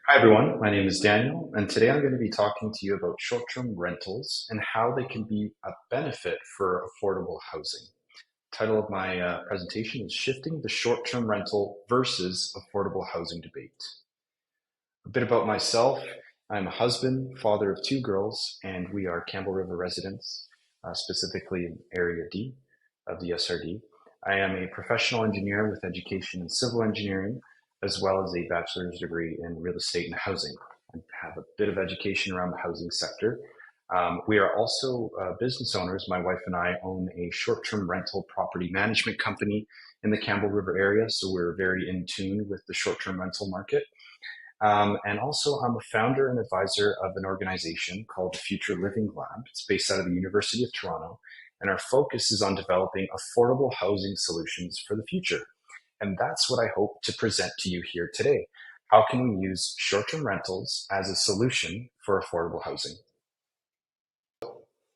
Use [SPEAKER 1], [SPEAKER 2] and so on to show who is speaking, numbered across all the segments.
[SPEAKER 1] Hi everyone, my name is Daniel, and today I'm going to be talking to you about short-term rentals and how they can be a benefit for affordable housing. The title of my presentation is Shifting the Short-Term Rental versus Affordable Housing Debate. A bit about myself. I'm a husband, father of two girls, and we are Campbell River residents, specifically in Area D of the SRD. I am a professional engineer with education in civil engineering, as well as a bachelor's degree in real estate and housing. I have a bit of education around the housing sector. We are also business owners. My wife and I own a short-term rental property management company in the Campbell River area, so we're very in tune with the short-term rental market. And also, I'm a founder and advisor of an organization called the Future Living Lab. It's based out of the University of Toronto, and our focus is on developing affordable housing solutions for the future. And that's what I hope to present to you here today. How can we use short-term rentals as a solution for affordable housing?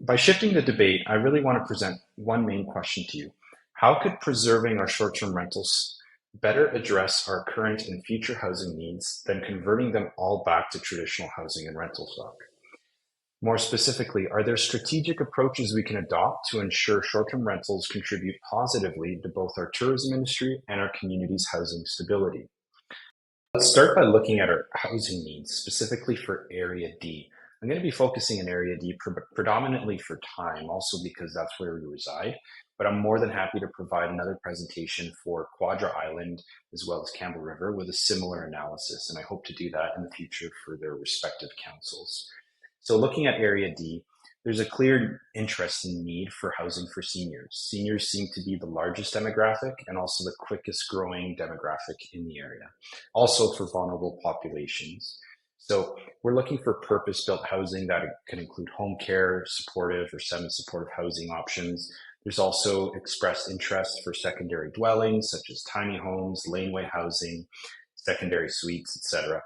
[SPEAKER 1] By shifting the debate, I really want to present one main question to you. How could preserving our short-term rentals better address our current and future housing needs than converting them all back to traditional housing and rental stock? More specifically, are there strategic approaches we can adopt to ensure short-term rentals contribute positively to both our tourism industry and our community's housing stability? Let's start by looking at our housing needs, specifically for Area D. I'm going to be focusing in Area D predominantly for time, also because that's where we reside, but I'm more than happy to provide another presentation for Quadra Island as well as Campbell River with a similar analysis, and I hope to do that in the future for their respective councils. So looking at Area D, there's a clear interest and need for housing for seniors. Seniors seem to be the largest demographic and also the quickest growing demographic in the area, also for vulnerable populations. So we're looking for purpose-built housing that can include home care, supportive or semi-supportive housing options. There's also expressed interest for secondary dwellings, such as tiny homes, laneway housing, secondary suites, etc.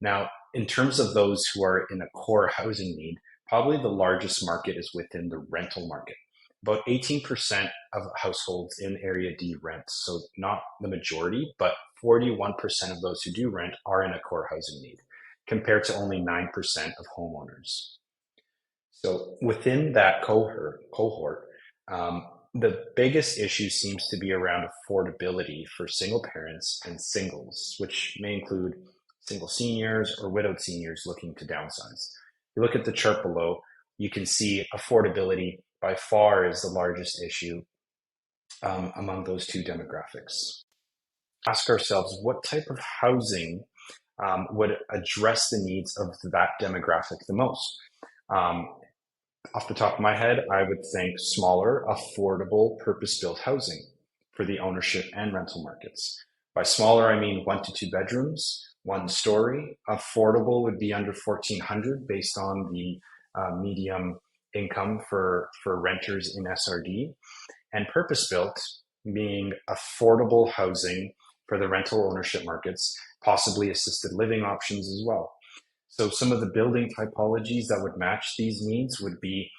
[SPEAKER 1] Now, in terms of those who are in a core housing need, probably the largest market is within the rental market. About 18% of households in Area D rent, so not the majority, but 41% of those who do rent are in a core housing need, compared to only 9% of homeowners. So within that cohort, the biggest issue seems to be around affordability for single parents and singles, which may include single seniors or widowed seniors looking to downsize. If you look at the chart below, you can see affordability by far is the largest issue among those two demographics. Ask ourselves, what type of housing would address the needs of that demographic the most? Off the top of my head, I would think smaller, affordable, purpose-built housing for the ownership and rental markets. By smaller, I mean 1 to 2 bedrooms, one story. Affordable would be under 1,400 based on the medium income for renters in SRD. And purpose-built being affordable housing for the rental ownership markets, possibly assisted living options as well. So some of the building typologies that would match these needs would be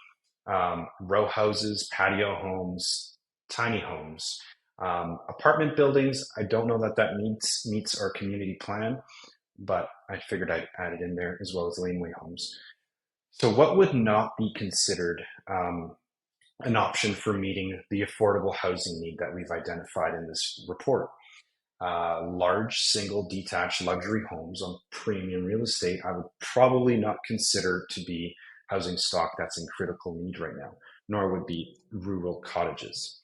[SPEAKER 1] row houses, patio homes, tiny homes. Apartment buildings, I don't know that meets our community plan, but I figured I'd add it in there as well as laneway homes. So what would not be considered an option for meeting the affordable housing need that we've identified in this report? Large single detached luxury homes on premium real estate, I would probably not consider to be housing stock that's in critical need right now, nor would be rural cottages.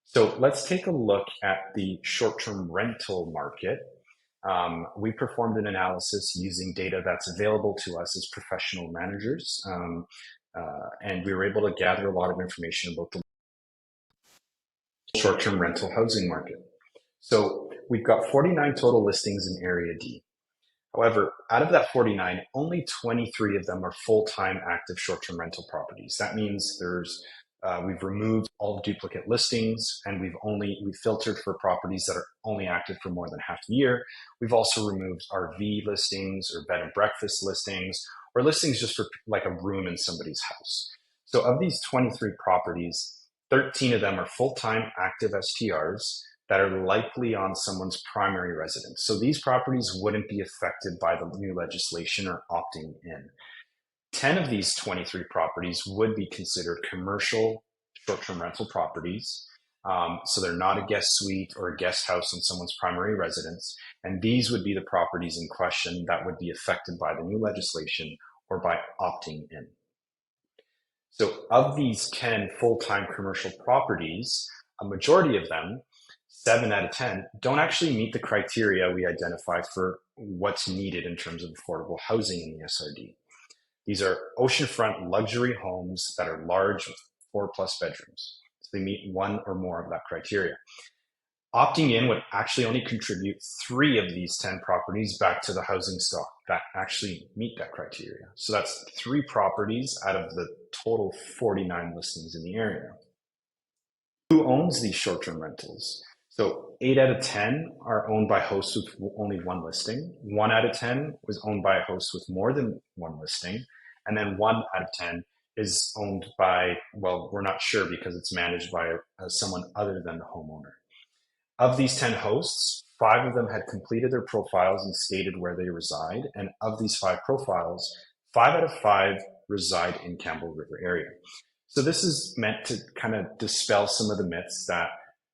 [SPEAKER 1] So let's take a look at the short-term rental market. We performed an analysis using data that's available to us as professional managers, and we were able to gather a lot of information about the short-term rental housing market. So we've got 49 total listings in Area D. However, out of that 49, only 23 of them are full-time active short-term rental properties. That means we've removed all duplicate listings, and we've filtered for properties that are only active for more than half a year. We've also removed RV listings or bed and breakfast listings, or listings just for like a room in somebody's house. So of these 23 properties, 13 of them are full-time active STRs that are likely on someone's primary residence. So these properties wouldn't be affected by the new legislation or opting in. 10 of these 23 properties would be considered commercial short-term rental properties. So they're not a guest suite or a guest house on someone's primary residence. And these would be the properties in question that would be affected by the new legislation or by opting in. So of these 10 full-time commercial properties, a majority of them, 7 out of 10, don't actually meet the criteria we identified for what's needed in terms of affordable housing in the SRD. These are oceanfront luxury homes that are large with 4+ bedrooms. So they meet one or more of that criteria. Opting in would actually only contribute 3 of these 10 properties back to the housing stock that actually meet that criteria. So that's 3 properties out of the total 49 listings in the area. Who owns these short-term rentals? So 8 out of 10 are owned by hosts with only 1 listing. 1 out of 10 was owned by a host with more than 1 listing. And then 1 out of 10 is owned by, well, we're not sure because it's managed by someone other than the homeowner. Of these 10 hosts, 5 of them had completed their profiles and stated where they reside. And of these 5 profiles, 5 out of 5 reside in Campbell River area. So this is meant to kind of dispel some of the myths that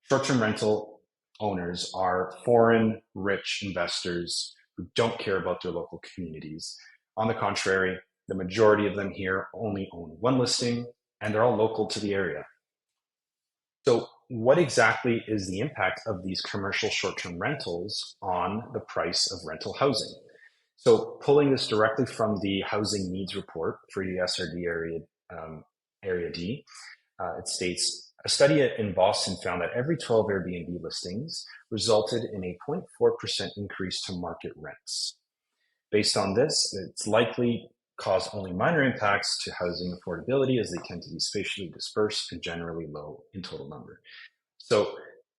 [SPEAKER 1] short-term rental owners are foreign rich investors who don't care about their local communities. On the contrary, the majority of them here only own 1 listing and they're all local to the area. So what exactly is the impact of these commercial short-term rentals on the price of rental housing? So pulling this directly from the housing needs report for the SRD area D, it states, a study in Boston found that every 12 Airbnb listings resulted in a 0.4% increase to market rents. Based on this, it's likely cause only minor impacts to housing affordability as they tend to be spatially dispersed and generally low in total number. So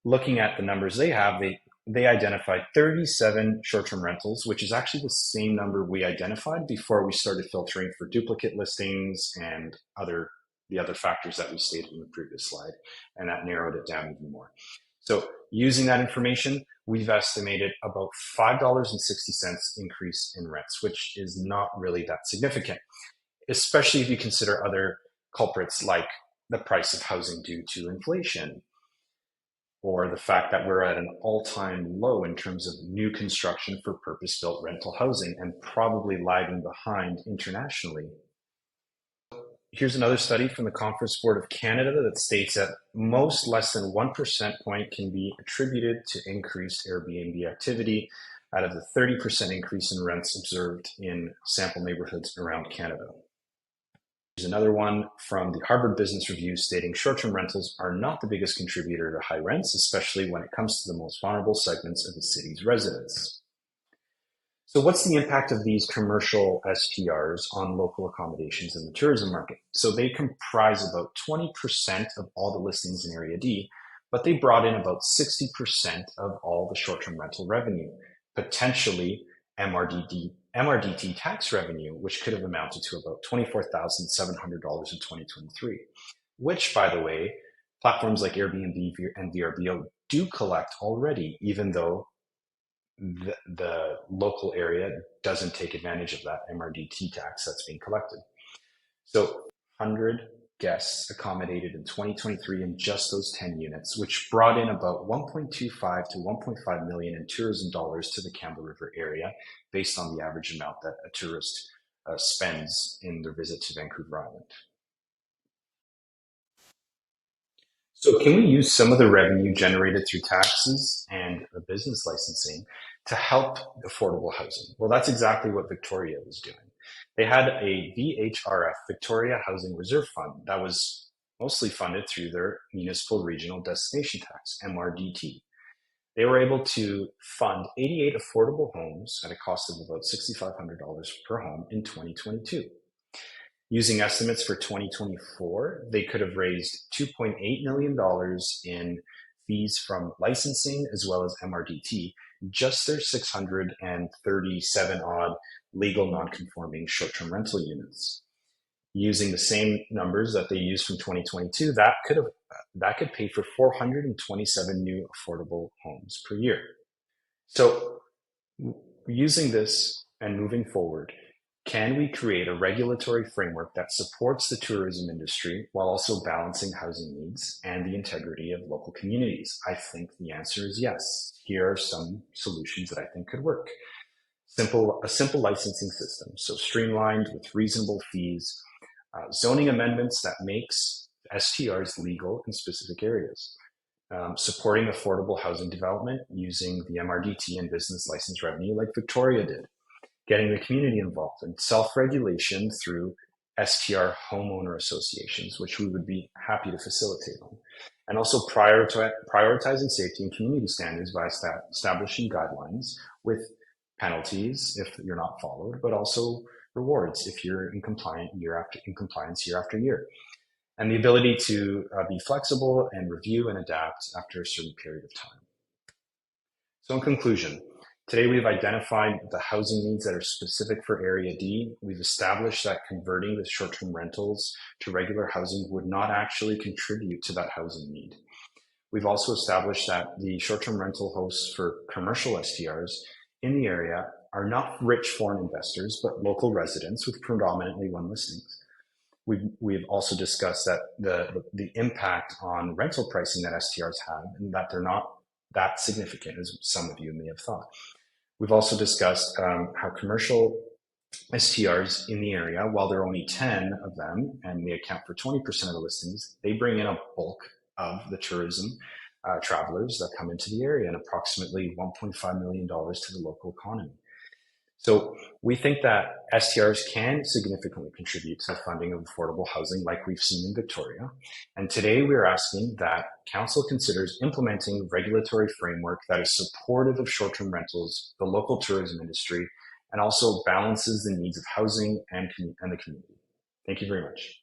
[SPEAKER 1] looking at the numbers they have, they identified 37 short-term rentals, which is actually the same number we identified before we started filtering for duplicate listings and the other factors that we stated in the previous slide, and that narrowed it down even more. So using that information, we've estimated about $5.60 increase in rents, which is not really that significant, especially if you consider other culprits like the price of housing due to inflation, or the fact that we're at an all-time low in terms of new construction for purpose-built rental housing and probably lagging behind internationally. Here's another study from the Conference Board of Canada that states that most less than 1% point can be attributed to increased Airbnb activity out of the 30% increase in rents observed in sample neighborhoods around Canada. There's another one from the Harvard Business Review stating short-term rentals are not the biggest contributor to high rents, especially when it comes to the most vulnerable segments of the city's residents. So what's the impact of these commercial STRs on local accommodations in the tourism market? So they comprise about 20% of all the listings in Area D, but they brought in about 60% of all the short-term rental revenue, potentially MRDT tax revenue, which could have amounted to about $24,700 in 2023, which, by the way, platforms like Airbnb and VRBO do collect already, even though the local area doesn't take advantage of that MRDT tax that's being collected. So 100 guests accommodated in 2023 in just those 10 units, which brought in about 1.25 to 1.5 million in tourism dollars to the Campbell River area, based on the average amount that a tourist spends in their visit to Vancouver Island. So can we use some of the revenue generated through taxes and business licensing to help affordable housing? Well, that's exactly what Victoria was doing. They had a VHRF, Victoria Housing Reserve Fund, that was mostly funded through their Municipal Regional Destination Tax, MRDT. They were able to fund 88 affordable homes at a cost of about $6,500 per home in 2022. Using estimates for 2024, they could have raised $2.8 million in fees from licensing as well as MRDT, just their 637 odd legal non-conforming short-term rental units. using the same numbers that they used from 2022, that could pay for 427 new affordable homes per year. So using this and moving forward, can we create a regulatory framework that supports the tourism industry while also balancing housing needs and the integrity of local communities? I think the answer is yes. Here are some solutions that I think could work. A simple licensing system, so streamlined with reasonable fees, zoning amendments that makes STRs legal in specific areas, supporting affordable housing development using the MRDT and business license revenue like Victoria did, getting the community involved, and self-regulation through STR homeowner associations, which we would be happy to facilitate on. And also prioritizing safety and community standards by establishing guidelines with penalties if you're not followed, but also rewards if you're in compliance year after year. And the ability to be flexible and review and adapt after a certain period of time. So in conclusion, today we've identified the housing needs that are specific for Area D. We've established that converting the short-term rentals to regular housing would not actually contribute to that housing need. We've also established that the short-term rental hosts for commercial STRs in the area are not rich foreign investors, but local residents with predominantly one listings. We've also discussed that the impact on rental pricing that STRs have, and that they're not that significant as some of you may have thought. We've also discussed how commercial STRs in the area, while there are only 10 of them and they account for 20% of the listings, they bring in a bulk of the tourism travelers that come into the area and approximately $1.5 million to the local economy. So we think that STRs can significantly contribute to the funding of affordable housing like we've seen in Victoria. And today we're asking that Council considers implementing a regulatory framework that is supportive of short-term rentals, the local tourism industry, and also balances the needs of housing and the community. Thank you very much.